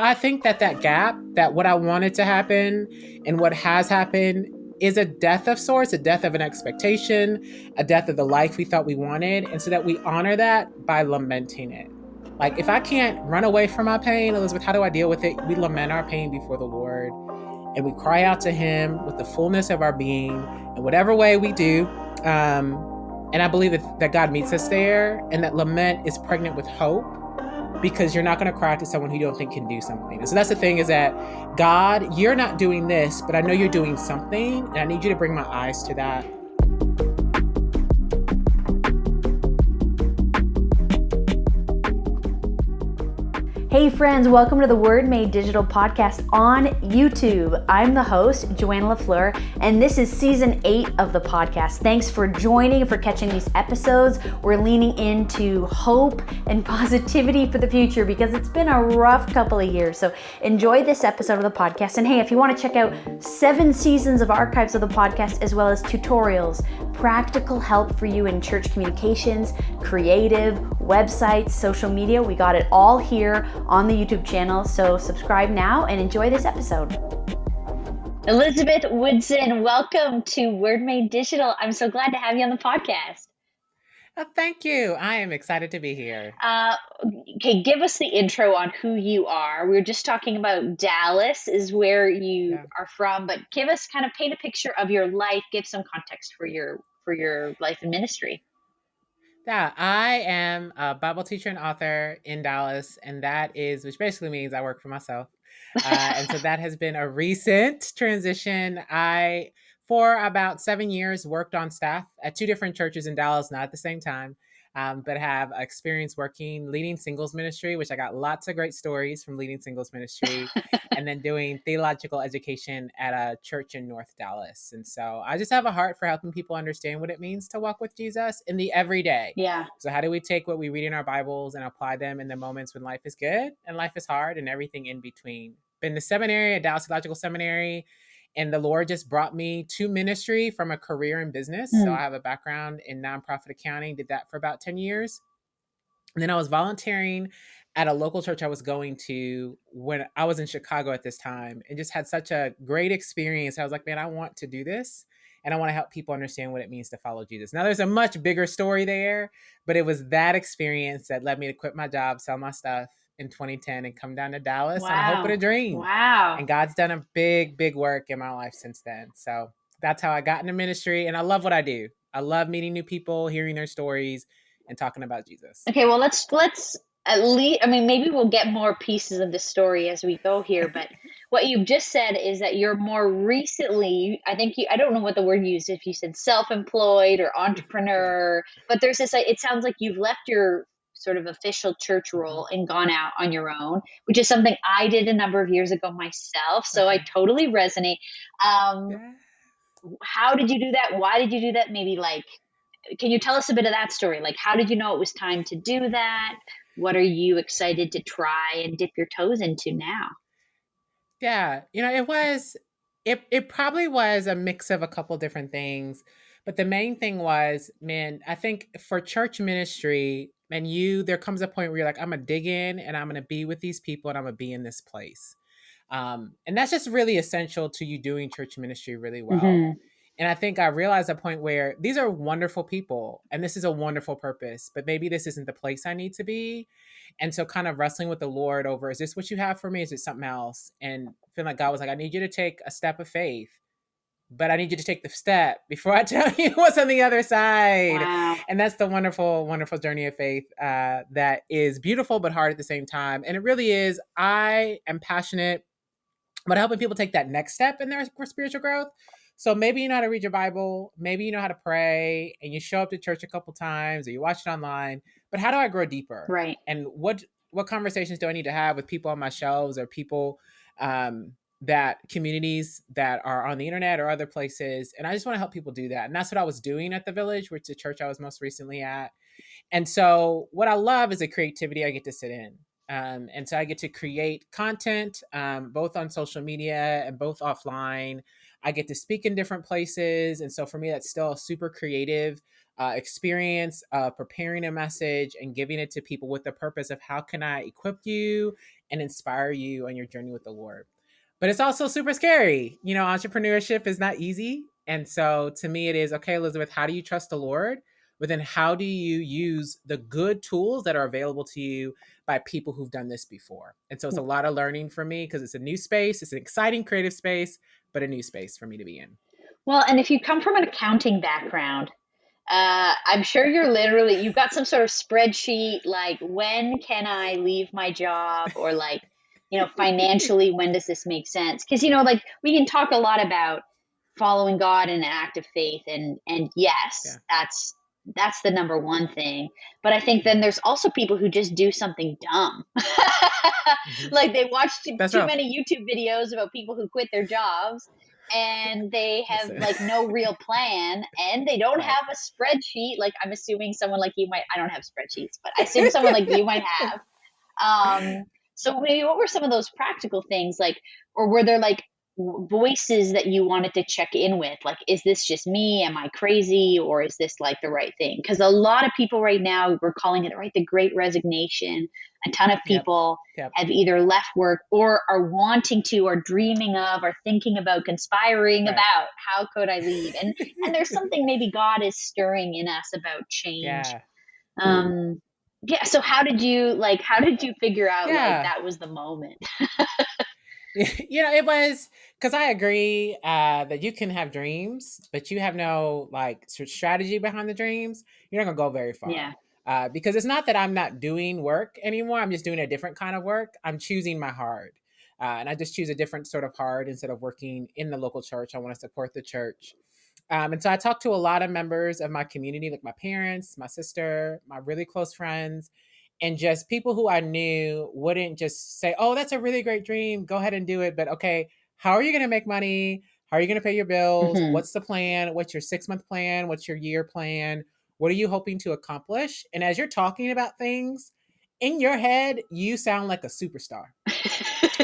I think that gap, that what I wanted to happen and what has happened is a death of sorts, a death of an expectation, a death of the life we thought we wanted. And so that we honor that by lamenting it. Like, if I can't run away from my pain, Elizabeth, how do I deal with it? We lament our pain before the Lord and we cry out to Him with the fullness of our being in whatever way we do. And I believe that God meets us there, and that lament is pregnant with hope, because you're not going to cry to someone who you don't think can do something. And so that's the thing, is that God, you're not doing this, but I know you're doing something, and I need you to bring my eyes to that. Hey friends, welcome to the Word Made Digital podcast on YouTube. I'm the host, Joanna LaFleur, and this is season 8 of the podcast. Thanks for joining, for catching these episodes. We're leaning into hope and positivity for the future because it's been a rough couple of years. So enjoy this episode of the podcast. And hey, if you want to check out 7 seasons of archives of the podcast, as well as tutorials, practical help for you in church communications, creative, websites, social media, we got it all here on the YouTube channel. So subscribe now and enjoy this episode. Elizabeth Woodson, welcome to Word Made Digital. I'm so glad to have you on the podcast. Thank you. I am excited to be here. Okay, give us the intro on who you are. We were just talking about Dallas is where you are from, but give us kind of paint a picture of your life, give some context for your life and ministry. Yeah, I am a Bible teacher and author in Dallas, and which basically means I work for myself. And so that has been a recent transition. I, for about 7 years, worked on staff at 2 different churches in Dallas, not at the same time, but have experience leading singles ministry, which I got lots of great stories from leading singles ministry, and then doing theological education at a church in North Dallas. And so I just have a heart for helping people understand what it means to walk with Jesus in the everyday. Yeah. So how do we take what we read in our Bibles and apply them in the moments when life is good and life is hard and everything in between? Been to seminary at Dallas Theological Seminary, and the Lord just brought me to ministry from a career in business. So I have a background in nonprofit accounting, did that for about 10 years. And then I was volunteering at a local church I was going to when I was in Chicago at this time, and just had such a great experience. I was like, man, I want to do this, and I want to help people understand what it means to follow Jesus. Now, there's a much bigger story there, but it was that experience that led me to quit my job, sell my stuff in 2010, and come down to Dallas on a hope and a dream. Wow. And God's done a big work in my life since then. So that's how I got into ministry, and I love what I do. I love meeting new people, hearing their stories, and talking about Jesus. Okay, well, let's at least, maybe we'll get more pieces of the story as we go here, but what you've just said is that you're more recently, I don't know what the word you used, if you said self-employed or entrepreneur, but there's this, it sounds like you've left your sort of official church role and gone out on your own, which is something I did a number of years ago myself. So I totally resonate. How did you do that? Why did you do that? Maybe can you tell us a bit of that story? Like, how did you know it was time to do that? What are you excited to try and dip your toes into now? Yeah, it probably was a mix of a couple different things, but the main thing was, man, I think for church ministry, there comes a point where you're like, I'm gonna dig in and I'm gonna be with these people and I'm gonna be in this place. And that's just really essential to you doing church ministry really well. Mm-hmm. And I think I realized a point where these are wonderful people and this is a wonderful purpose, but maybe this isn't the place I need to be. And so kind of wrestling with the Lord over, is this what you have for me? Is it something else? And feeling like God was like, I need you to take a step of faith, but I need you to take the step before I tell you what's on the other side. Wow. And that's the wonderful, wonderful journey of faith that is beautiful, but hard at the same time. And it really is. I am passionate about helping people take that next step in their spiritual growth. So maybe you know how to read your Bible, maybe you know how to pray, and you show up to church a couple times or you watch it online, but how do I grow deeper? Right. And what conversations do I need to have with people on my shelves or people communities that are on the internet or other places? And I just want to help people do that. And that's what I was doing at the Village, which is the church I was most recently at. And so what I love is the creativity I get to sit in. And so I get to create content, both on social media and both offline. I get to speak in different places. And so for me, that's still a super creative experience, preparing a message and giving it to people with the purpose of how can I equip you and inspire you on your journey with the Lord. But it's also super scary. Entrepreneurship is not easy. And so to me, it is okay, Elizabeth, how do you trust the Lord? But then how do you use the good tools that are available to you by people who've done this before? And so it's a lot of learning for me because it's a new space. It's an exciting creative space, but a new space for me to be in. Well, and if you come from an accounting background, I'm sure you've got some sort of spreadsheet, like when can I leave my job, or like, financially, when does this make sense? Because, like we can talk a lot about following God in an act of faith, and yes, Yeah. that's the number one thing. But I think then there's also people who just do something dumb. Mm-hmm. Like they watch That's too real. many YouTube videos about people who quit their jobs, and they have Listen. like no real plan, and they don't Right. have a spreadsheet. Like I'm assuming someone like you might, I don't have spreadsheets, but I assume someone like you might have. So maybe what were some of those practical things, like, or were there like voices that you wanted to check in with? Like, is this just me? Am I crazy? Or is this like the right thing? Because a lot of people right now, we're calling it, right, the great resignation. A ton of Yep. people Yep. have either left work or are wanting to, or dreaming of, or thinking about, conspiring Right. about how could I leave? And there's something maybe God is stirring in us about change. Yeah. Yeah. So how did you figure out like Yeah. that was the moment? It was because I agree that you can have dreams, but you have no like strategy behind the dreams. You're not gonna go very Yeah. far. Because it's not that I'm not doing work anymore. I'm just doing a different kind of work. I'm choosing my heart. And I just choose a different sort of heart instead of working in the local church. I want to support the church. And so I talked to a lot of members of my community, like my parents, my sister, my really close friends, and just people who I knew wouldn't just say, "Oh, that's a really great dream. Go ahead and do it." But okay, how are you going to make money? How are you going to pay your bills? Hmm. What's the plan? What's your 6 month plan? What's your year plan? What are you hoping to accomplish? And as you're talking about things in your head, you sound like a superstar.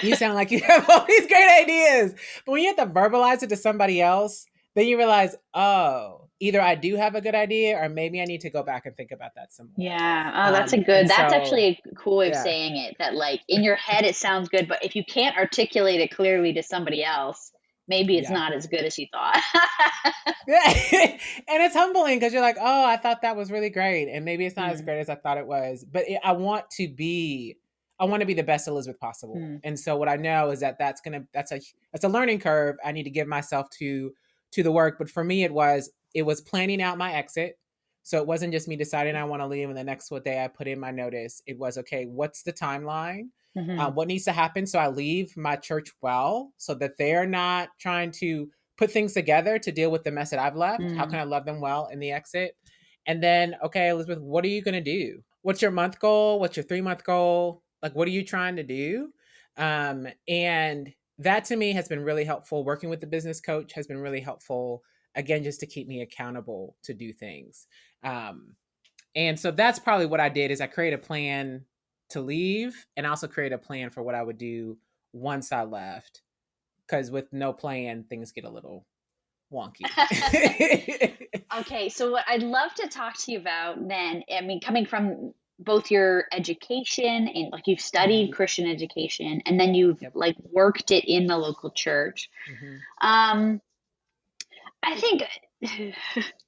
You sound like you have all these great ideas. But when you have to verbalize it to somebody else, then you realize, oh, either I do have a good idea or maybe I need to go back and think about that some more. Yeah. Oh, And that's so, actually a cool way of yeah, saying it. That like in your head it sounds good, but if you can't articulate it clearly to somebody else, maybe it's yeah. not as good as you thought. Yeah. And it's humbling because you're like, oh, I thought that was really great. And maybe it's not as Mm, great as I thought it was. But I want to be the best Elizabeth possible. mm, And so what I know is that that's a learning curve. I need to give myself to the work. But for me, it was planning out my exit. So it wasn't just me deciding I want to leave and the next day I put in my notice. It was, okay, what's the timeline? mhm, What needs to happen so I leave my church well, so that they're not trying to put things together to deal with the mess that I've left? How mm, can I love them well in the exit? And then, okay, Elizabeth, what are you going to do? What's your month goal? What's your 3 month goal? Like, what are you trying to do? And that to me has been really helpful. Working with the business coach has been really helpful, again, just to keep me accountable to do things. Um, and so that's probably what I did is I created a plan to leave and also create a plan for what I would do once I left. Because with no plan, things get a little wonky. mm. Okay, so what I'd love to talk to you about then, I mean, coming from both your education and like you've Hmm. studied Christian education and then you've Yep. like worked it in the local church. Hmm. Um, I think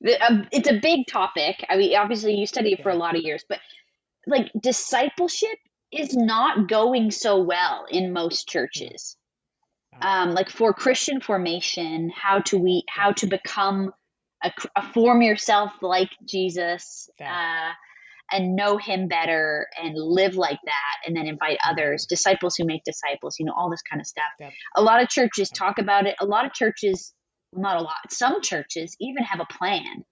it's a big topic. I mean, obviously you studied it for a Yeah. lot of years, but like discipleship is not going so well in most No. churches. No. Like for Christian formation, Yeah. how to become form yourself like Jesus, Yeah. and know him better and live like that, and then invite Hmm. others, disciples who make disciples, all this kind of stuff. Yep. A lot of churches Yep. talk about it. A lot of churches, well, not a lot, some churches even have a plan.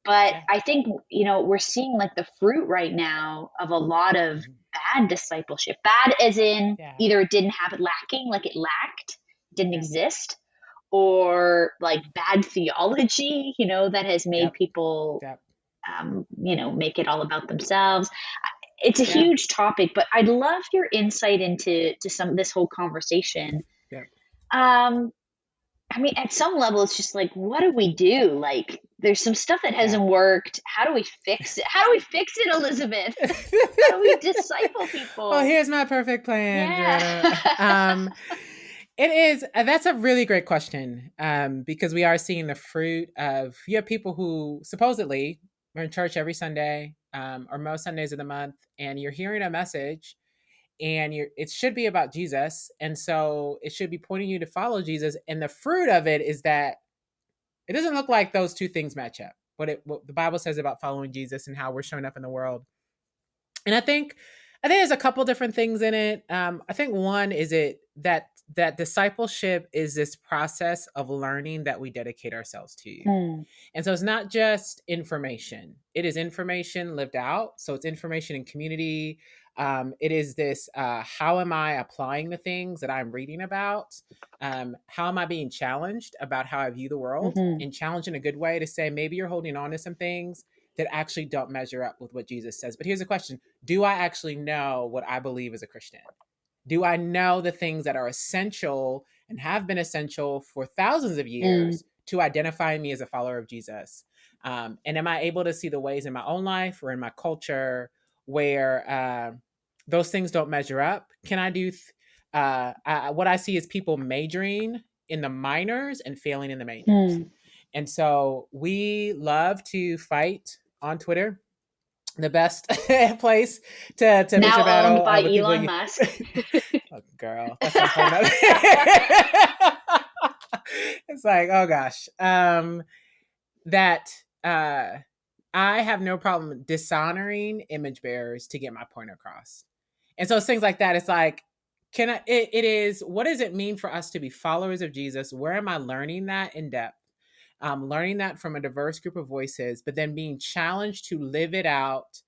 But Yeah. I think, we're seeing like the fruit right now of a lot of Hmm. bad discipleship. Bad as in Yeah. either it didn't have it, lacking, like it lacked, didn't Yeah. exist, or like bad theology, that has made Yep. people, Yep. make it all about themselves. It's a Yeah. huge topic, but I'd love your insight into this whole conversation. Yep. Um, I mean, at some level, it's just like, what do we do? Like, there's some stuff that Yeah. hasn't worked. How do we fix it? How do we fix it, Elizabeth? How do we disciple Well, people? here's my perfect plan, Yeah. Joanna. It is, that's a really great question, because we are seeing the fruit of, you have people who supposedly are in church every Sunday, or most Sundays of the month, and you're hearing a message, and it should be about Jesus. And so it should be pointing you to follow Jesus. And the fruit of it is that it doesn't look like those two things match up. What the Bible says about following Jesus and how we're showing up in the world. And I think there's a couple different things in it. I think one is that discipleship is this process of learning that we dedicate ourselves to. Hmm. And so it's not just information, it is information lived out. So it's information in community. It is this, how am I applying the things that I'm reading about? How am I being challenged about how I view the world? Hmm. And challenged in a good way to say, maybe you're holding on to some things that actually don't measure up with what Jesus says. But here's a question: do I actually know what I believe as a Christian? Do I know the things that are essential and have been essential for thousands of Mm. years to identify me as a follower of Jesus? And am I able to see the ways in my own life or in my culture where those things don't measure up? Can I do? What I see is people majoring in the minors and failing in the majors. Hmm. And so we love to fight on Twitter. The best place to bitch a Now owned battle by with people. Elon Musk. Oh, girl, that's a whole nother. It's like, oh gosh, that I have no problem dishonoring image bearers to get my point across. And so it's things like that. It's like, it is, what does it mean for us to be followers of Jesus? Where am I learning that in depth? Learning that from a diverse group of voices, but then being challenged to live it out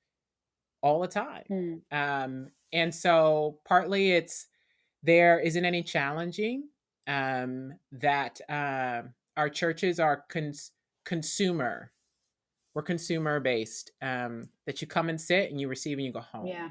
all the time. Hmm. And so partly it's, there isn't any challenging, that our churches are consumer. We're consumer based. That you come and sit and you receive and you go home. Yeah.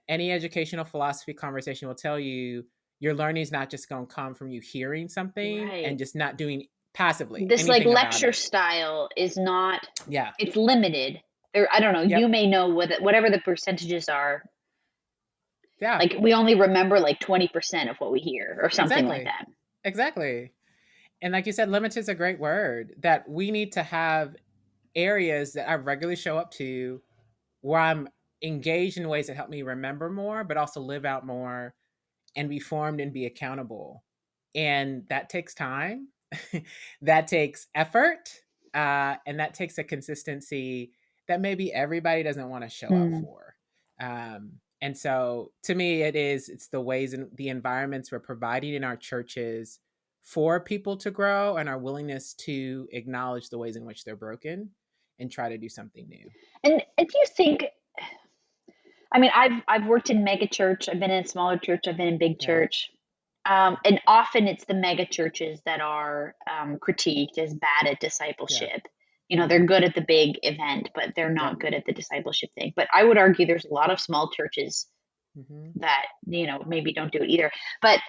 Any educational philosophy conversation will tell you your learning is not just going to come from you hearing something Right. and just not doing passively This like anything about lecture it. style is not, Yeah. it's limited. There, I don't know, you Yep. may know whatever the percentages are. Yeah. Like we only remember like 20% of what we hear or something like Exactly. that. Exactly. And like you said, limited is a great word, that we need to have areas that I regularly show up to where I'm engaged in ways that help me remember more, but also live out more and be formed and be accountable. And that takes time, that takes effort, and that takes a consistency that maybe everybody doesn't want to show up Hmm. for. And so to me, it's the ways and the environments we're providing in our churches for people to grow, and our willingness to acknowledge the ways in which they're broken and try to do something new. And do you think, I mean, I've worked in mega church, I've been in smaller church, I've been in big Yeah. church. And often it's the mega churches that are critiqued as bad at Yeah. discipleship. You know, they're good at the big event, but they're Yep. not good at the discipleship thing. But I would argue there's a lot of small churches Hmm. that, you know, maybe don't do it either. But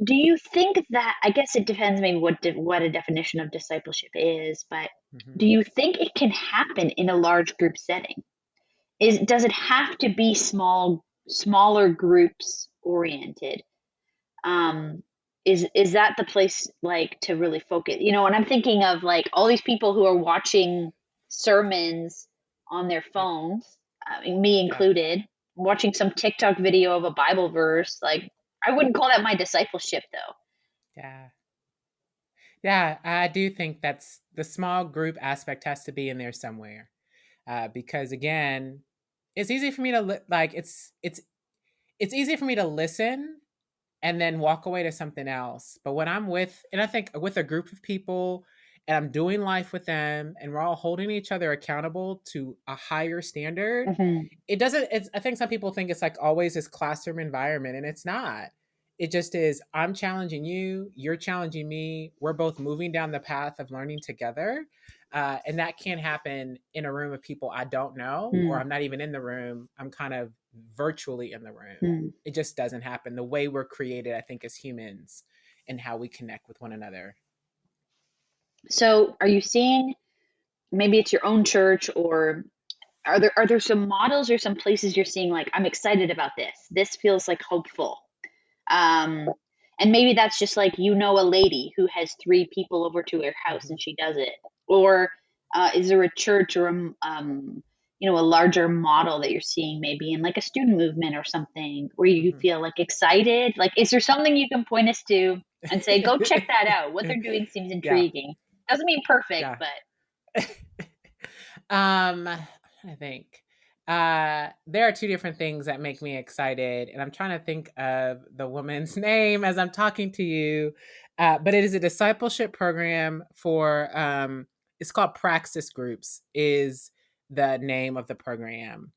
do you think that, I guess it depends maybe what a definition of discipleship is, but Hmm. do you think it can happen in a large group setting? Does it have to be smaller groups oriented? um is that the place like to really focus, you know? And I'm thinking of like all these people who are watching sermons on their Yep. phones, me Yeah. included, watching some TikTok video of a Bible verse. Like, I wouldn't call that my discipleship though. Yeah. Yeah. I do think that's the small group aspect has to be in there somewhere. Because again, it's easy for me to like it's easy for me to listen and then walk away to something else. But when I'm with, and I think with a group of people and I'm doing life with them and we're all holding each other accountable to a higher standard, Hmm. it doesn't, it's, I think some people think it's like always this classroom environment, and it's not. It just is, I'm challenging you, you're challenging me, we're both moving down the path of learning together. And that can't happen in a room of people I don't know, or I'm not even in the room, I'm kind of virtually in the room. Hmm. It just doesn't happen the way we're created, I think, as humans, and how we connect with one another. So are you seeing, maybe it's your own church, or are there some models or some places you're seeing like, I'm excited about this. This feels like hopeful. Um, and maybe that's just like, a lady who has three people over to her house Mhm. and she does it. Or is there a church or a larger model that you're seeing maybe in like a student movement or something where you Mhm. feel like excited? Like, is there something you can point us to and say, go check that out? What they're doing seems Yeah, intriguing. Doesn't mean perfect, yeah. but I think there are two different things that make me excited, and I'm trying to think of the woman's name as I'm talking to you. But it is a discipleship program for. It's called Praxis Groups. Is the name of the program.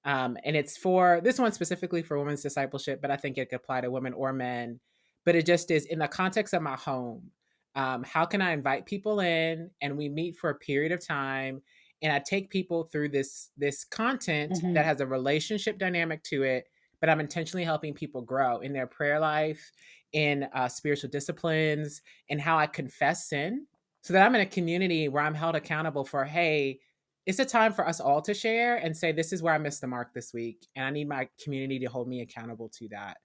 And it's for this one specifically for women's discipleship, but I think it could apply to women or men. But it just is in the context of my home. How can I invite people in and we meet for a period of time, and I take people through this content that Mhm. has a relationship dynamic to it, but I'm intentionally helping people grow in their prayer life, in spiritual disciplines, and how I confess sin, so that I'm in a community where I'm held accountable for, hey, it's a time for us all to share and say, this is where I missed the mark this week, and I need my community to hold me accountable to that.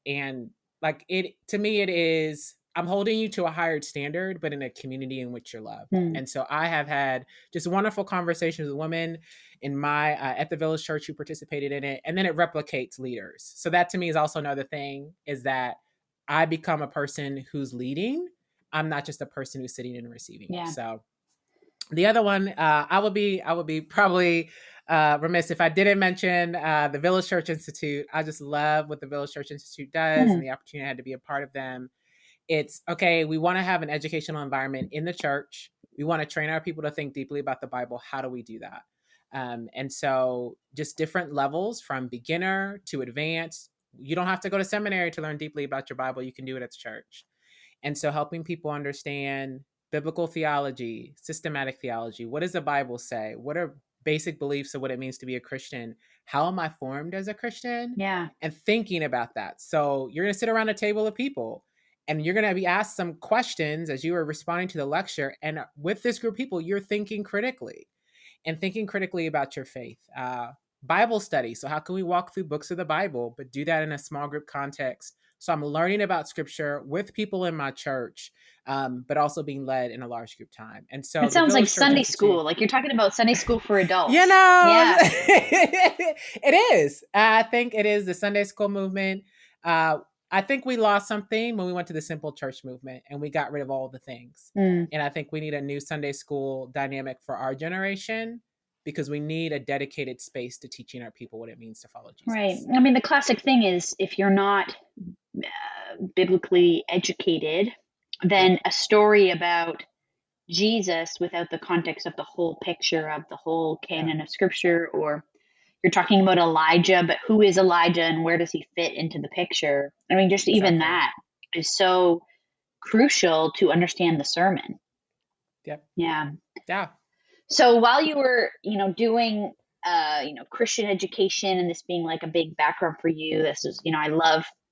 And like it to me, it is I'm holding you to a higher standard, but in a community in which you're loved. Mm. And so I have had just wonderful conversations with women in my at the Village Church who participated in it, and then it replicates leaders. So that to me is also another thing, is that I become a person who's leading. I'm not just a person who's sitting and receiving. Yeah. So the other one, I would be probably remiss if I didn't mention the Village Church Institute. I just love what the Village Church Institute does, and Mm. the opportunity I had to be a part of them. It's okay, we want to have an educational environment in the church. We want to train our people to think deeply about the Bible. How do we do that? And so, just different levels from beginner to advanced. You don't have to go to seminary to learn deeply about your Bible. You can do it at the church. And so helping people understand biblical theology, systematic theology. What does the Bible say? What are basic beliefs of what it means to be a Christian? How am I formed as a Christian? Yeah. And thinking about that. So you're going to sit around a table of people and you're going to be asked some questions as you are responding to the lecture. And with this group of people, you're thinking critically and thinking critically about your faith. Bible study. So, how can we walk through books of the Bible, but do that in a small group context? So, I'm learning about scripture with people in my church, but also being led in a large group time. And so, It the sounds like Village Church Sunday Institute, school. Like you're talking about Sunday school for you adults. know, Yeah. it is. I think it is the Sunday school movement. Uh, I think we lost something when we went to the simple church movement and we got rid of all the things. Mm. And I think we need a new Sunday school dynamic for our generation, because we need a dedicated space to teaching our people what it means to follow Right. Jesus. I mean, the classic thing is if you're not biblically educated, Yep. then a story about Jesus without the context of the whole picture of the whole Yeah. canon of scripture, or you're talking about Elijah, but who is Elijah and where does he fit into the picture? I mean, just even Exactly. that is so crucial to understand the sermon. Yep. Yeah. Yeah. So while you were, doing, Christian education and this being like a big background for you, this is,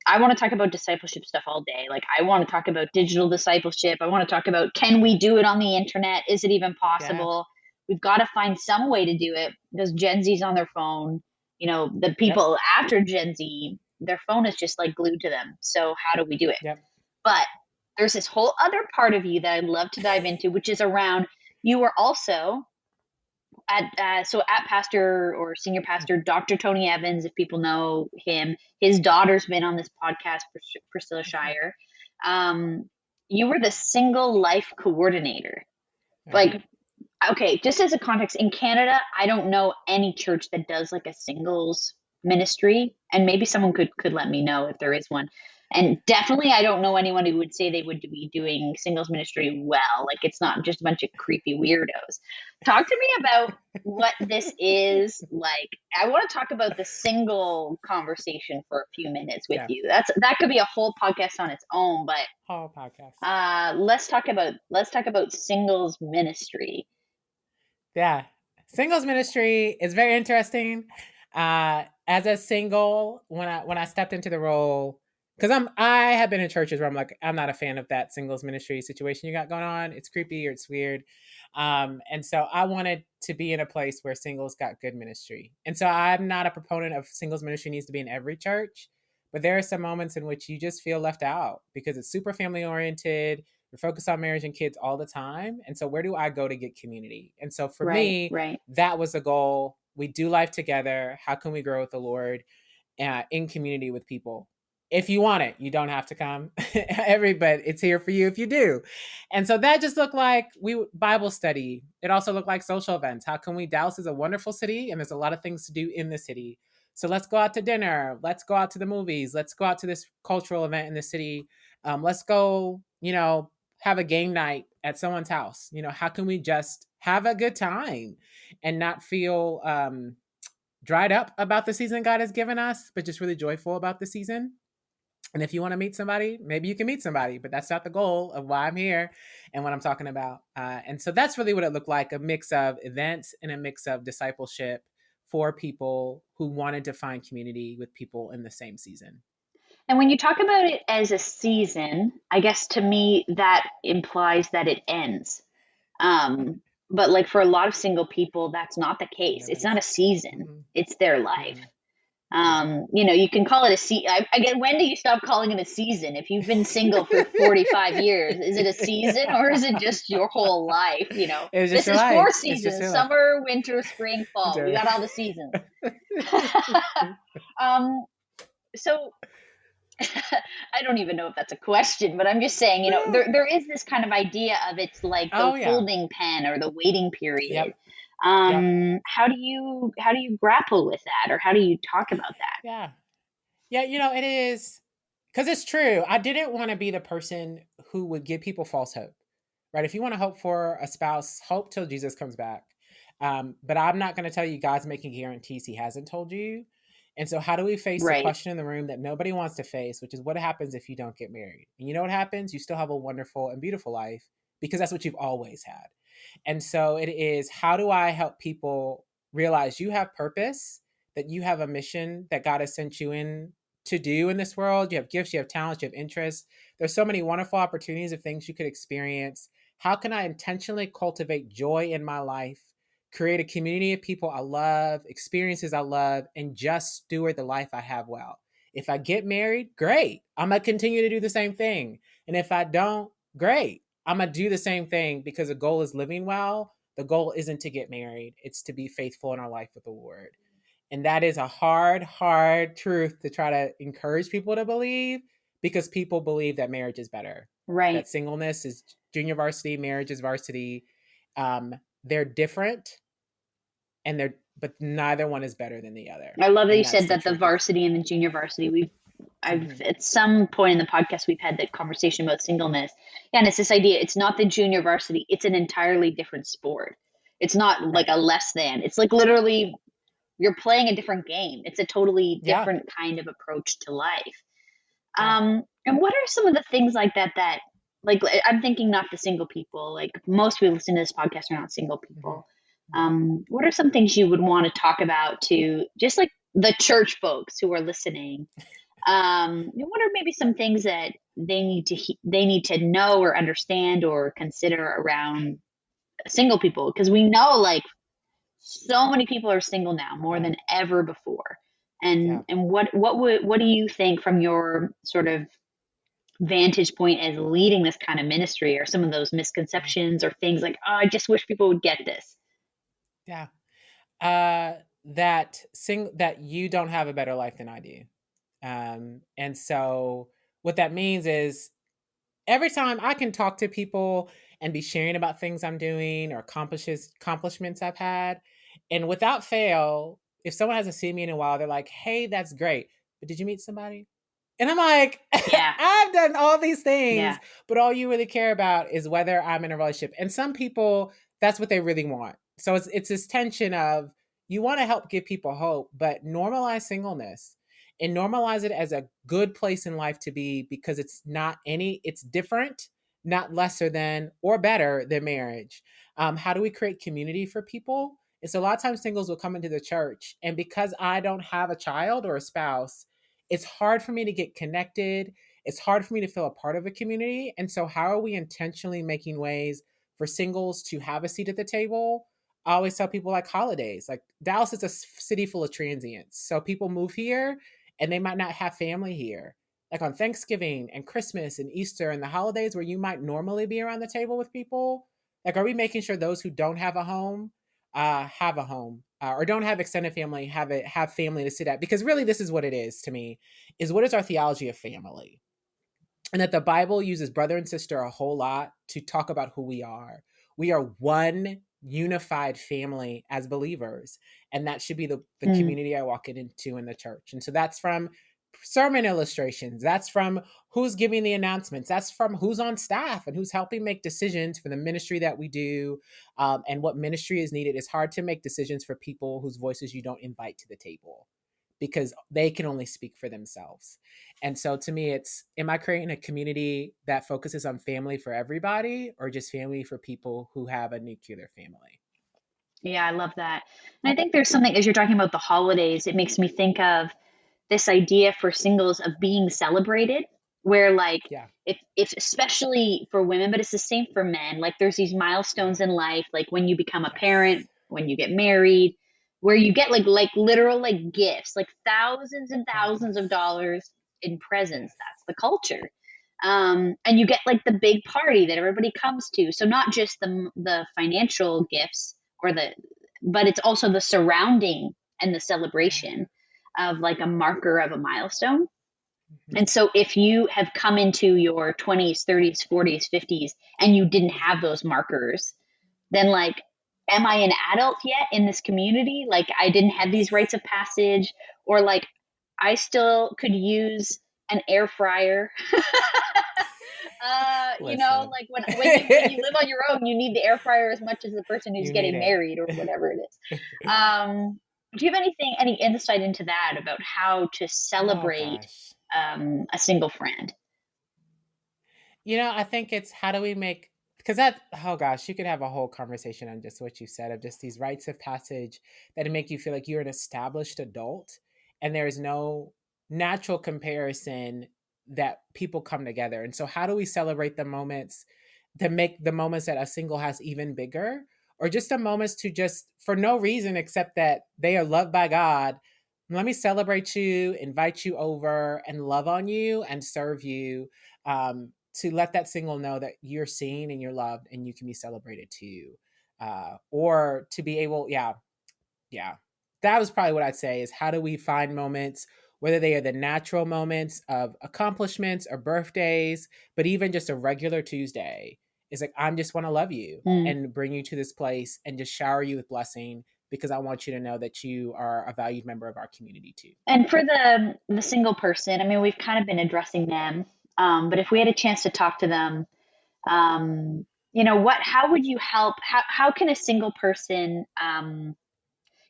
I want to talk about discipleship stuff all day. Like I want to talk about digital discipleship. I want to talk about, can we do it on the internet? Is it even Yeah. possible? We've got to find some way to do it because Gen Z's on their phone. The Yep. people after Gen Z, their phone is just like glued to them. So how do we do it? Yep. But there's this whole other part of you that I'd love to dive into, which is around, you were also at pastor or senior pastor Dr. Tony Evans, if people know him. His daughter's been on this podcast, Priscilla Mhm. Shire. Um, you were the single life coordinator. Yeah. Like, okay, just as a context, in Canada, I don't know any church that does like a singles ministry, and maybe someone could let me know if there is one. And definitely, I don't know anyone who would say they would be doing singles ministry well. Like, it's not just a bunch of creepy weirdos. Talk to me about what this is like. I want to talk about the single conversation for a few minutes with Yeah. you. That could be a whole podcast on its own, but Whole podcast. let's talk about singles ministry. Yeah. Singles ministry is very interesting. As a single, when I stepped into the role, because I have been in churches where I'm like, I'm not a fan of that singles ministry situation you got going on. It's creepy or it's weird. And so I wanted to be in a place where singles got good ministry. And so I'm not a proponent of singles ministry needs to be in every church, but there are some moments in which you just feel left out because it's super family oriented. You're focused on marriage and kids all the time. And so where do I go to get community? And so for Right, me, right. that was the goal. We do life together. How can we grow with the Lord in community with people? If you want it, you don't have to come. But it's here for you if you do. And so that just looked like we Bible study. It also looked like social events. How can we? Dallas is a wonderful city, and there's a lot of things to do in the city. So let's go out to dinner. Let's go out to the movies. Let's go out to this cultural event in the city. Let's go, have a game night at someone's house. How can we just have a good time and not feel dried up about the season God has given us, but just really joyful about the season? And if you want to meet somebody, maybe you can meet somebody, but that's not the goal of why I'm here and what I'm talking about. And so that's really what it looked like, a mix of events and a mix of discipleship for people who wanted to find community with people in the same season. And when you talk about it as a season, I guess to me that implies that it ends. But like for a lot of single people, that's not the It case. never It's not a ends. season, Mm-mm, it's their life. mm-mm, mm-mm. You can call it a season. Again, when do you stop calling it a season? If you've been single for 45 years, is it a season or is it just your whole life? It's just This your is four life. It's just seasons: your life. summer, winter, spring, fall. We got all the seasons. um, so I don't even know if that's a question, but I'm just saying, there is this kind of idea of it's like the Oh yeah. holding pen or the waiting period. Yep. Yep. How do you grapple with that, or how do you talk about that? Yeah. Yeah. It is because it's true. I didn't want to be the person who would give people false hope, right? If you want to hope for a spouse, hope till Jesus comes back. But I'm not going to tell you God's making guarantees He hasn't told you. And so, how do we face the Right. question in the room that nobody wants to face, which is what happens if you don't get married? And you know what happens? You still have a wonderful and beautiful life because that's what you've always had. And so, it is how do I help people realize you have purpose, that you have a mission that God has sent you in to do in this world? You have gifts, you have talents, you have interests. There's so many wonderful opportunities of things you could experience. How can I intentionally cultivate joy in my life, create a community of people I love, experiences I love, and just steward the life I have well? If I get married, great. I'm going to continue to do the same thing. And if I don't, great. I'm going to do the same thing because the goal is living well. The goal isn't to get married, it's to be faithful in our life with the Lord. And that is a hard, hard truth to try to encourage people to believe because people believe that marriage is better, Right. that singleness is junior varsity, marriage is varsity. They're different but neither one is better than the other. I love that you And that's said the that the truth of varsity and the junior varsity. I've Mhm. at some point in the podcast we've had that conversation about singleness. Yeah, and it's this idea. It's not the junior varsity. It's an entirely different sport. It's not like Right. a less than. It's like literally you're playing a different game. It's a totally Yeah. different kind of approach to life. Yeah. And what are some of the things like that like I'm thinking not the single people. Like most people listening to this podcast are not single Mhm. people. Mhm. What are some things you would want to talk about to just like the church folks who are listening? What are maybe some things that they need to know or understand or consider around single people? Because we know like so many people are single now more Yeah. than ever before. And Yeah. and what do you think from your sort of vantage point as leading this kind of ministry, or some of those Yeah. misconceptions or things like, oh, I just wish people would get this? Yeah. That you don't have a better life than I do. And so what that means is every time I can talk to people and be sharing about things I'm doing or accomplishments I've had, and without fail, if someone hasn't seen me in a while, they're like, "Hey, that's great, but did you meet somebody?" And I'm like, Yeah, I've done all these yeah, things, but all you really care about is whether I'm in a relationship. And some people, that's what they really want. So it's this tension of you want to help give people hope, but normalize singleness and normalize it as a good place in life to be because it's different, not lesser than or better than marriage. How do we create community for people? And so a lot of times singles will come into the church, and because I don't have a child or a spouse, it's hard for me to get connected. It's hard for me to feel a part of a community. And so, how are we intentionally making ways for singles to have a seat at the table? I always tell people like holidays. Like Dallas is a city full of transients. So people move here and they might not have family here. Like on Thanksgiving and Christmas and Easter and the holidays where you might normally be around the table with people. Like, are we making sure those who don't have a home, or don't have extended family have family to sit at? Because really, this is what it is to me: is what is our theology of family? And that the Bible uses brother and sister a whole lot to talk about who we are. We are one unified family as believers. And that should be the Mm. community I walk into in the church. And so that's from sermon illustrations. That's from who's giving the announcements. That's from who's on staff and who's helping make decisions for the ministry that we do, and what ministry is needed. It's hard to make decisions for people whose voices you don't invite to the table because they can only speak for themselves. And so to me, it's, am I creating a community that focuses on family for everybody or just family for people who have a nuclear family? Yeah, I love that. And I think there's something, as you're talking about the holidays, it makes me think of this idea for singles of being celebrated, where like Yeah. if especially for women, but it's the same for men, like there's these Yeah. milestones in life, like when you become a parent, Yes. when you get married, where you get like literal like gifts, like thousands and thousands of Yes. dollars in presents. Yes. That's the culture. And you get like the big party that everybody comes to. So not just the financial gifts or the, but it's also the surrounding and the Yeah. celebration of like a marker of a milestone. Mm-hmm. And so if you have come into your 20s, 30s, 40s, 50s, and you didn't have those markers, then like, am I an adult yet in this community? Like, I didn't have these rites Yes. of passage, or like, I still could use an air fryer. Listen. Like when you live on your own, you need the air fryer as much as the person who's You need getting married or it. whatever it is. Do you have any insight into that about how to Oh celebrate gosh. a single friend? I think it's how do we make, because that, oh gosh, you could have a whole conversation on just what you said of just these rites of passage that make you feel like you're an established adult and there is no natural comparison that people come together. And so how do we celebrate the moments to make the moments that a single has even bigger, or just the moments to just for no reason except that they are loved by God. Let me celebrate you, invite you over and love on you and serve you, to let that single know that you're seen and you're loved and you can be celebrated too. Or to be able, yeah, yeah. That was probably what I'd say is how do we find moments, whether they are the natural moments of accomplishments or birthdays, but even just a regular Tuesday. It's like, I'm just want to love you Mm. and bring you to this place and just shower you with blessing because I want you to know that you are a valued member of our community too. And for the single person, I mean, we've kind of been addressing them, but if we had a chance to talk to them, what? How would you help? How can a single person,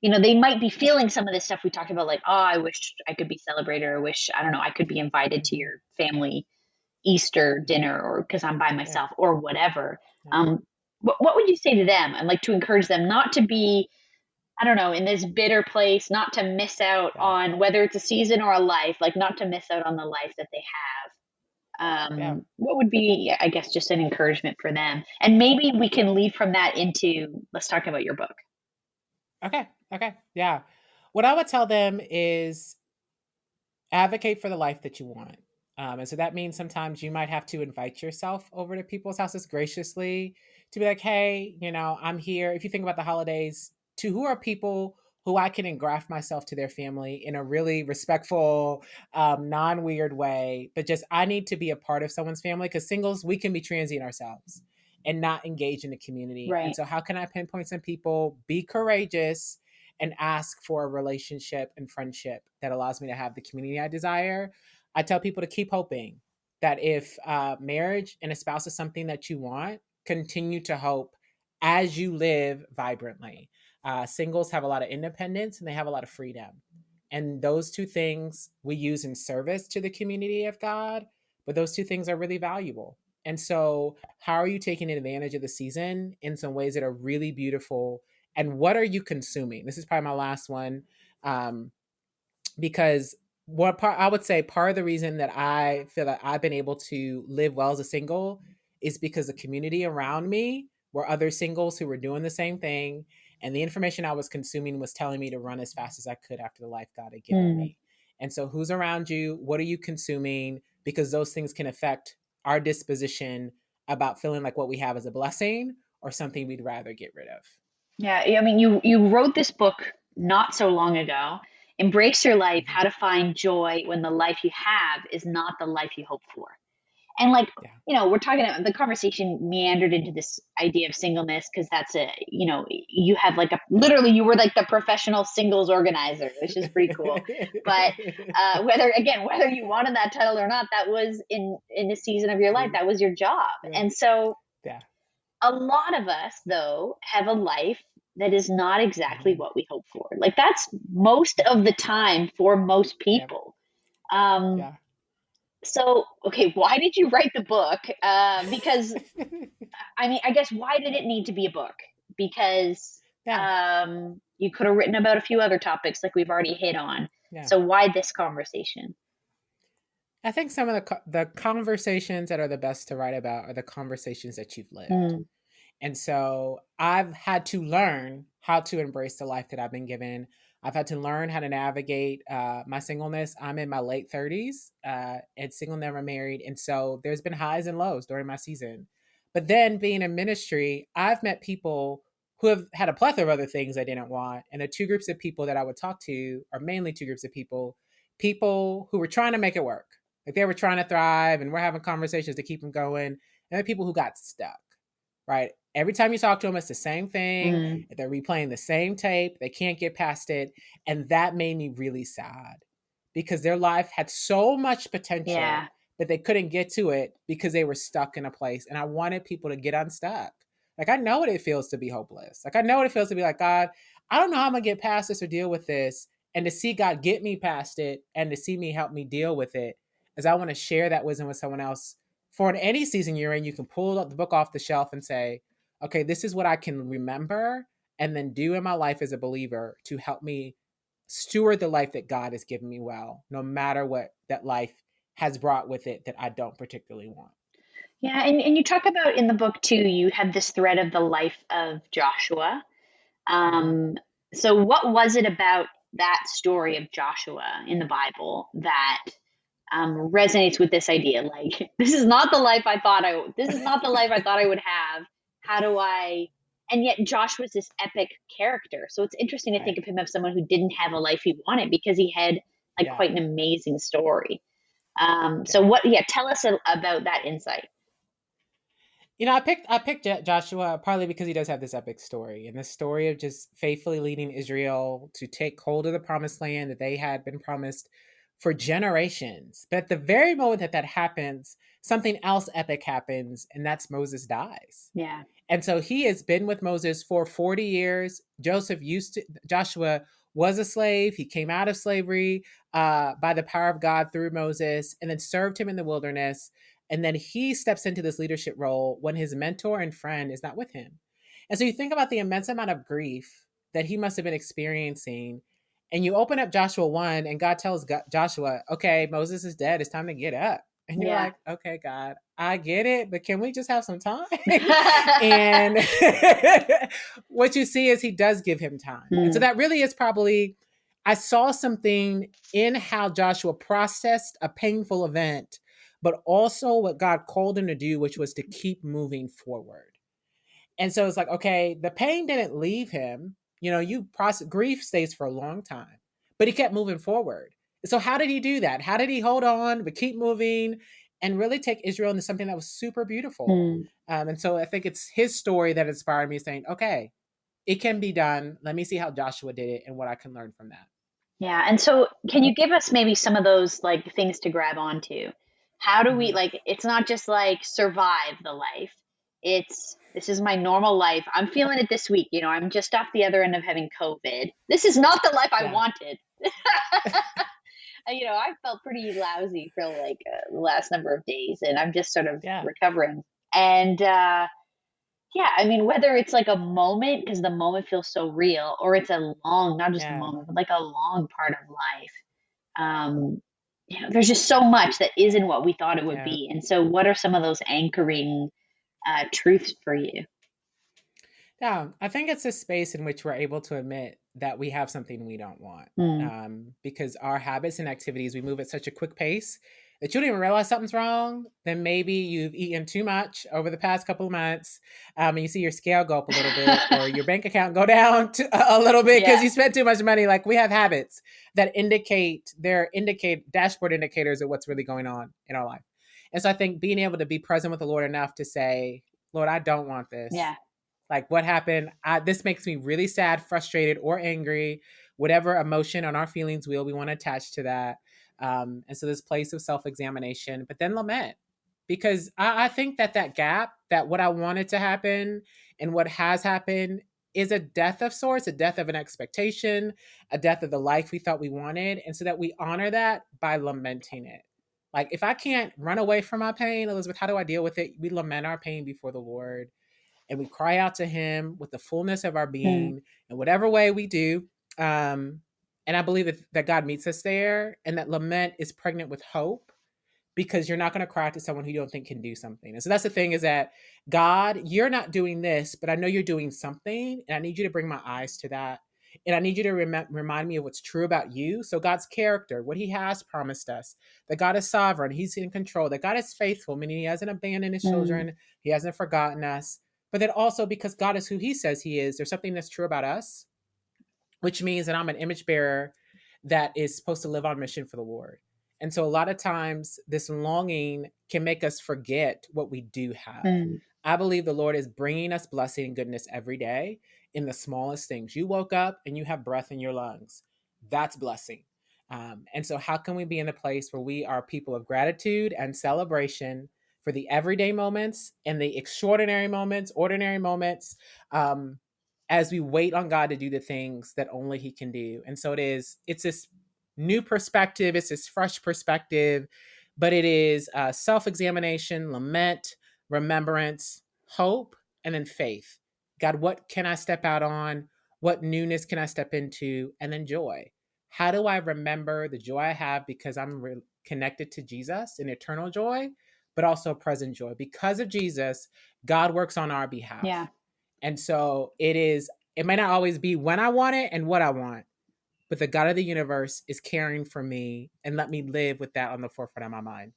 they might be feeling some of this stuff we talked about, like, oh, I wish I could be celebrated, or wish, I don't know, I could be invited to Mm-hmm. your family Easter Mm-hmm. dinner, or because I'm by Yeah. myself, or whatever. Yeah. Um, what would you say to them, and like to encourage them not to be, I don't know, in this bitter place, not to miss out Yeah. on whether it's a season or a life, like not to miss out on the life that they have. Yeah. What would be, I guess, just an encouragement for them? And maybe we can lead from that into, let's talk about your book. Okay. Okay. Yeah. What I would tell them is advocate for the life that you want. And so that means sometimes you might have to invite yourself over to people's houses graciously to be like, hey, I'm here. If you think about the holidays, to who are people who I can engraft myself to their family in a really respectful, non weird way, but just I need to be a part of someone's family because singles, we can be transient ourselves and not engage in the community. And Right. so, how can I pinpoint some people? Be courageous and ask for a relationship and friendship that allows me to have the community I desire. I tell people to keep hoping that if marriage and a spouse is something that you want, continue to hope as you live vibrantly. Singles have a lot of independence and they have a lot of freedom. And those two things we use in service to the community of God, but those two things are really valuable. And so, how are you taking advantage of the season in some ways that are really beautiful, and what are you consuming? This is probably my last one, because what part I would say part of the reason that I feel that I've been able to live well as a single is because the community around me were other singles who were doing the same thing. And the information I was consuming was telling me to run as fast as I could after the life God had given Mm. me. And so, who's around you? What are you consuming? Because those things can affect our disposition about feeling like what we have is a blessing or something we'd rather get rid of. Yeah, I mean, you wrote this book not so long ago. Embrace your life, Hmm. how to find joy when the life you have is not the life you hope for. And like, Yeah. we're talking about the conversation meandered into this idea of singleness because that's you have like a literally you were like the professional singles organizer, which is pretty cool. But whether you wanted that title or not, that was in a season of your life, that was your job. Yeah. And so Yeah. a lot of us, though, have a life that is not exactly Hmm. what we hope for. Like that's most of the time for most Yeah. people. Um, Yeah. so, okay, why did you write the book? Because I mean, I guess why did it need to be a book? Because Yeah. you could have written about a few other topics like we've already hit on. Yeah. So why this conversation? I think some of the conversations that are the best to write about are the conversations that you've lived. Mm, And so I've had to learn how to embrace the life that I've been given. I've had to learn how to navigate my singleness. I'm in my late 30s and single, never married. And so there's been highs and lows during my season. But then being in ministry, I've met people who have had a plethora of other things I didn't want. And the two groups of people that I would talk to are mainly two groups of people who were trying to make it work. Like they were trying to thrive and we're having conversations to keep them going. And then people who got stuck, right? Every time you talk to them, it's the same thing. mm, They're replaying the same tape. They can't get past it. And that made me really sad because their life had so much potential, yeah. but they couldn't get to it because they were stuck in a place. And I wanted people to get unstuck. Like, I know what it feels to be hopeless. Like, I know what it feels to be like, God, I don't know how I'm going to get past this or deal with this. And to see God get me past it and to see me help me deal with it, as I want to share that wisdom with someone else for any season you're in, you can pull the book off the shelf and say, okay, this is what I can remember and then do in my life as a believer to help me steward the life that God has given me well, no matter what that life has brought with it that I don't particularly want. Yeah, and you talk about in the book too, you had this thread of the life of Joshua. Mm-hmm. Um, so what was it about that story of Joshua in the Bible that resonates with this idea? Like, this is not the life I thought I would have. How do I? And yet Josh was this epic character. So it's interesting to think Right. of him as someone who didn't have a life he wanted because he had like Yeah. quite an amazing story. So Yeah. what? Yeah, tell us about that insight. I picked Joshua partly because he does have this epic story and this story of just faithfully leading Israel to take hold of the promised land that they had been promised for generations. But at the very moment that that happens, something else epic happens, and that's Moses dies. Yeah. And so he has been with Moses for 40 years. Joshua was a slave. He came out of slavery by the power of God through Moses and then served him in the wilderness. And then he steps into this leadership role when his mentor and friend is not with him. And so you think about the immense amount of grief that he must have been experiencing. And you open up Joshua 1, and God tells Joshua, okay, Moses is dead. It's time to get up. And you're Yeah. like, okay, God, I get it, but can we just have some time? And what you see is he does give him time. And so Mm, that really is probably, I saw something in how Joshua processed a painful event, but also what God called him to do, which was to keep moving forward. And so it's like, okay, the pain didn't leave him. You know, you process grief stays for a long time, but he kept moving forward. So how did he do that? How did he hold on but keep moving and really take Israel into something that was super beautiful? mm. And so I think it's his story that inspired me, saying, okay, it can be done. Let me see how Joshua did it and what I can learn from that. Yeah. And so can you give us maybe some of those like things to grab onto? How do we Mhm. like it's not just like survive the life. It's this is my normal life. I'm feeling it this week, I'm just off the other end of having COVID. This is not the life I Yeah. wanted. I felt pretty lousy for like the last number of days and I'm just sort of Yeah. recovering. And yeah, I mean, whether it's like a moment because the moment feels so real, or it's a long, not just a Yeah. moment, but like a long part of life. There's just so much that isn't what we thought it would Yeah. be. And so, what are some of those anchoring truths for you? Yeah, I think it's a space in which we're able to admit that we have something we don't want. Mm, Because our habits and activities, we move at such a quick pace that you don't even realize something's wrong. Then maybe you've eaten too much over the past couple of months, and you see your scale go up a little bit, or your bank account go down a little bit because yeah, you spent too much money. Like we have habits that indicate dashboard indicators of what's really going on in our life. And so I think being able to be present with the Lord enough to say, Lord, I don't want this. yeah. Like what happened? This makes me really sad, frustrated, or angry. Whatever emotion on our feelings wheel we want to attach to that. And so this place of self-examination, but then lament, because I think that gap, that what I wanted to happen and what has happened is a death of sorts, a death of an expectation, a death of the life we thought we wanted, and so that we honor that by lamenting it. Like if I can't run away from my pain, Elizabeth, how do I deal with it? We lament our pain before the Lord and we cry out to him with the fullness of our Mm, being in whatever way we do. Um, and I believe that God meets us there, and that lament is pregnant with hope because you're not going to cry to someone who you don't think can do something. And so that's the thing, is that God, you're not doing this, but I know you're doing something, and I need you to bring my eyes to that. And I need you to remind me of what's true about you. So God's character, what he has promised us, that God is sovereign, he's in control, that God is faithful, meaning he hasn't abandoned his mm, children, he hasn't forgotten us. But then also because God is who he says he is, there's something that's true about us, which means that I'm an image bearer that is supposed to live on mission for the Lord. And so a lot of times this longing can make us forget what we do have. mm, I believe the Lord is bringing us blessing and goodness every day in the smallest things. You woke up and you have breath in your lungs. That's blessing. And so, how can we be in a place where we are people of gratitude and celebration for the everyday moments and the extraordinary moments, ordinary moments, um, as we wait on God to do the things that only he can do. And so it's this new perspective, it's this fresh perspective, but it is self-examination, lament, remembrance, hope, and then faith. God, what can I step out on? What newness can I step into? And then joy. How do I remember the joy I have because I'm connected to Jesus, an eternal joy, but also present joy? Because of Jesus, God works on our yeah, behalf. And so it might not always be when I want it and what I want, but the God of the universe is caring for me, and let me live with that on the forefront of my mind.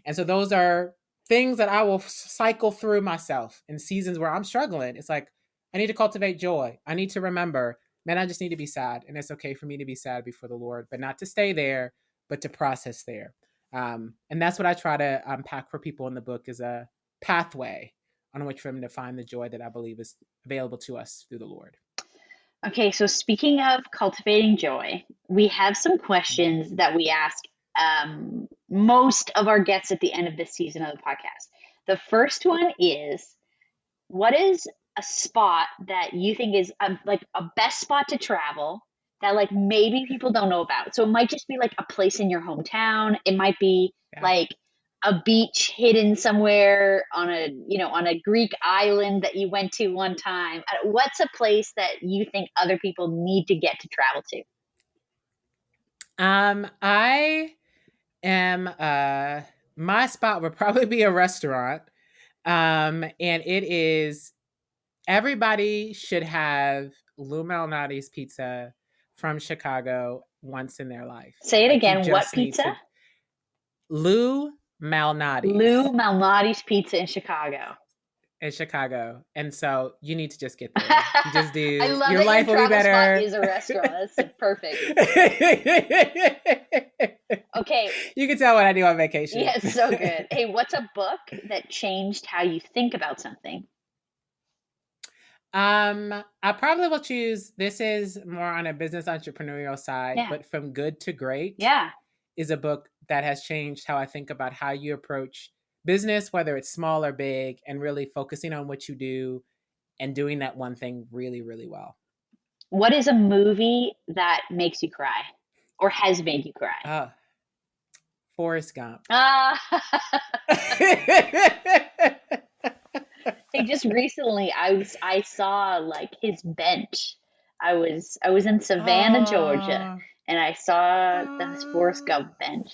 And so those are things that I will cycle through myself in seasons where I'm struggling. It's like, I need to cultivate joy. I need to remember, man, I just need to be sad. And it's okay for me to be sad before the Lord, but not to stay there, but to process there. And that's what I try to unpack for people in the book, is a pathway on which for them to find the joy that I believe is available to us through the Lord. Okay, so speaking of cultivating joy, we have some questions that we ask most of our guests at the end of this season of the podcast. The first one is, what is a spot that you think is like a best spot to travel that like maybe people don't know about? So it might just be like a place in your hometown. It might be Yeah. like a beach hidden somewhere on a, on a Greek island that you went to one time. What's a place that you think other people need to get to travel to? I am my spot would probably be a restaurant. And it is, everybody should have Lou Malnati's pizza from Chicago once in their life. Say it Like you again. What just need pizza? to Lou Lou Malnati's Malnati's Pizza in Chicago. in Chicago. And so you need to just get there. You just I do. love Your that your life will be travel spot better. is a restaurant. That's perfect. Okay. You can tell what I do on vacation. Yes, so good. Hey, what's a book that changed how you think about something? I probably will choose, this is more on a business entrepreneurial side, Yeah. but From Good to Great Yeah. is a book that has changed how I think about how you approach business, whether it's small or big, and really focusing on what you do and doing that one thing really, really well. What is a movie that makes you cry or has made you cry? Oh, Forrest Gump. Ah, hey, just recently I saw like his bench. I was in Savannah, Georgia, Oh, and I saw the Forrest Oh, Gump bench.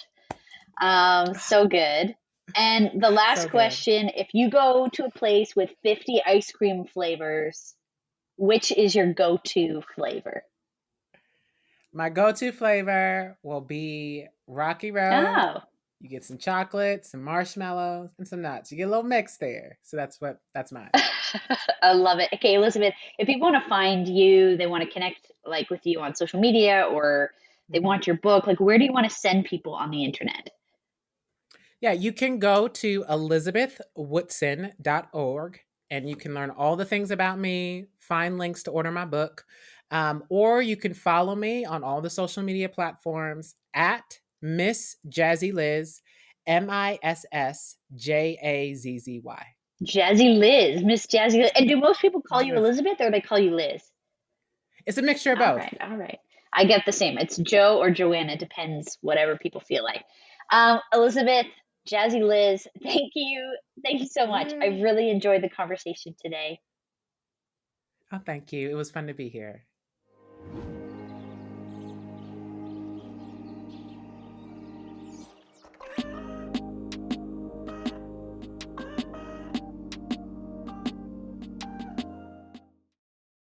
So good. And the last so good. question, if you go to a place with 50 ice cream flavors, which is your go-to flavor? My go-to flavor will be Rocky Road. Oh, You get some chocolate, some marshmallows, and some nuts. You get a little mix there. So that's mine. I love it. Okay, Elizabeth, if people want to find you, they want to connect like with you on social media or they Mhm. want your book, like where do you want to send people on the internet? Yeah, you can go to elizabethwoodson.org and you can learn all the things about me, find links to order my book, or you can follow me on all the social media platforms at Miss Jazzy Liz, MissJazzy. Jazzy Liz, Miss Jazzy Liz. And do most people call you Yes. Elizabeth or they call you Liz? It's a mixture of All both. right, all right. I get the same. It's Joe or Joanna, depends whatever people feel like. Elizabeth, Jazzy Liz, thank you. Thank you so much. I Yeah. really enjoyed the conversation today. Oh, thank you. It was fun to be here.